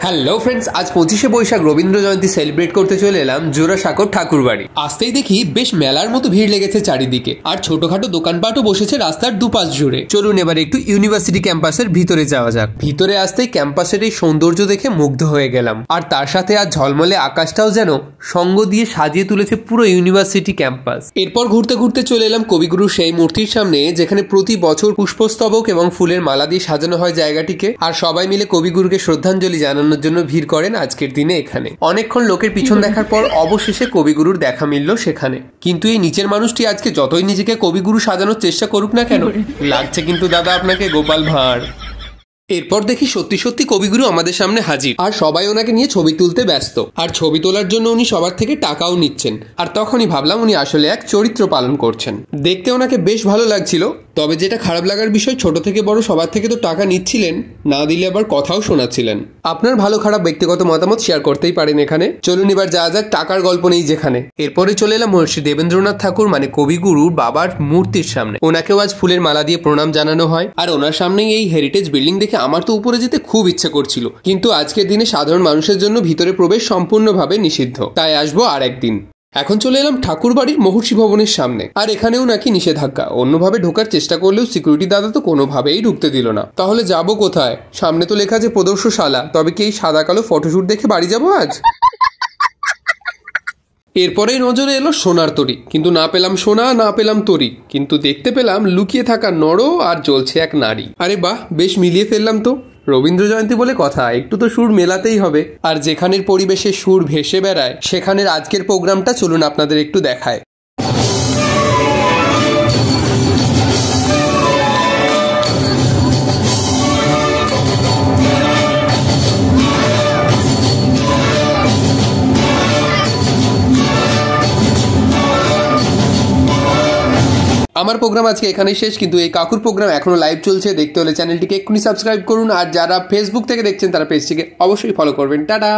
Hello friends, আজ 25শে Boishakh Rabindra Jayanti celebrate করতে চলে এলাম জোড়াসাঁকোর ঠাকুরবাড়ি। আসতেই দেখি বেশ মেলার মতো ভিড় লেগেছে চারিদিকে, আর ছোটখাটো দোকানপাটও বসেছে রাস্তার দুপাশ জুড়ে। চলুন এবার একটু ইউনিভার্সিটি ক্যাম্পাসের ভিতরে যাওয়া যাক। ভিতরে আসতেই ক্যাম্পাসের এই সৌন্দর্য দেখে মুগ্ধ হয়ে গেলাম, আর তার সাথে আর ঝলমলে আকাশটাও যেন সঙ্গ দিয়ে সাজিয়ে তুলেছে পুরো ইউনিভার্সিটি ক্যাম্পাস। এরপর ঘুরতে ঘুরতে চলে এলাম কবিগুরুর সেই মূর্তির সামনে, যেখানে প্রতি বছর পুষ্পস্তবক এবং ফুলের মালা দিয়ে সাজানো হয় জায়গাটিকে, আর সবাই মিলে কবিগুরুকে শ্রদ্ধাঞ্জলি জানানোর জন্য ভিড় করেন আজকের দিনে এখানে। অনেকক্ষণ লোকের পিছন দেখার পর অবশেষে কবিগুরুর দেখা মিলল সেখানে। কিন্তু এই নিচের মানুষটি আজকে যতই নিজেকে কবিগুরু সাজানোর চেষ্টা করুক না কেন, লাগছে কিন্তু দাদা আপনাকে গোপাল ভাঁড়। এরপর দেখি সত্যি সত্যি কবিগুরু আমাদের সামনে হাজির, আর সবাই ওনাকে নিয়ে ছবি তুলতে ব্যস্ত, আর ছবি তোলার জন্য উনি সবার থেকে টাকাও নিচ্ছেন। আর তখনই ভাবলাম উনি আসলে এক চরিত্র পালন করছেন। দেখতে ওনাকে বেশ ভালো লাগছিল, তবে যেটা খারাপ লাগার বিষয়, ছোট থেকে বড় সবার থেকে তো টাকা নিচ্ছিলেন, না দিলে আবার কথাও শোনাচ্ছিলেন। আপনার ভালো খারাপ ব্যক্তিগত মতামত শেয়ার করতেই পারেন এখানে। চলুন এবার যাওয়া যাক টাকার গল্প নেই যেখানে। এরপরে চলে এলাম মহর্ষি দেবেন্দ্রনাথ ঠাকুর মানে কবিগুরুর বাবার মূর্তির সামনে। ওনাকেও আজ ফুলের মালা দিয়ে প্রণাম জানানো হয়, আর ওনার সামনেই এই হেরিটেজ বিল্ডিং দেখে আমার তো উপরে যেতে খুব ইচ্ছে করছিল, কিন্তু আজকের দিনে সাধারণ মানুষের জন্য ভিতরে প্রবেশ সম্পূর্ণভাবে নিষিদ্ধ, তাই আসবো আর একদিন। এখন চলে এলাম ঠাকুরবাড়ির মহর্ষি ভবনের সামনে, আর এখানেও নাকি নিষেধাজ্ঞা। অন্যভাবে ঢোকার চেষ্টা করলেও সিকিউরিটি দাদা তো কোনোভাবেই ঢুকতে দিল না। তাহলে যাব কোথায়? সামনে তো লেখা আছে প্রদর্শনশালা, তবে কি এই সাদা কালো ফটোশুট দেখে বাড়ি যাবো আজ? এরপরেই নজরে এলো সোনার তরী, কিন্তু না পেলাম সোনা, না পেলাম তরী, কিন্তু দেখতে পেলাম লুকিয়ে থাকা নর আর জ্বলছে এক নারী। আরে বাহ, বেশ মিলিয়ে ফেললাম তো। রবীন্দ্র জয়ন্তী বলে কথা, একটু তো সুর মেলাতেই হবে। আর যেখানের পরিবেশে সুর ভেসে বেড়ায়, সেখানের আজকের প্রোগ্রামটা চলুন আপনাদের একটু দেখায়। আমার প্রোগ্রাম আজকে এখানেই শেষ, কিন্তু এই কাকুর প্রোগ্রাম এখনো লাইভ চলছে। দেখতে হলে চ্যানেলটিকে এক্ষুনি সাবস্ক্রাইব করুন, আর যারা ফেসবুক থেকে দেখছেন তারা পেজটিকে অবশ্যই ফলো করবেন। টাটা।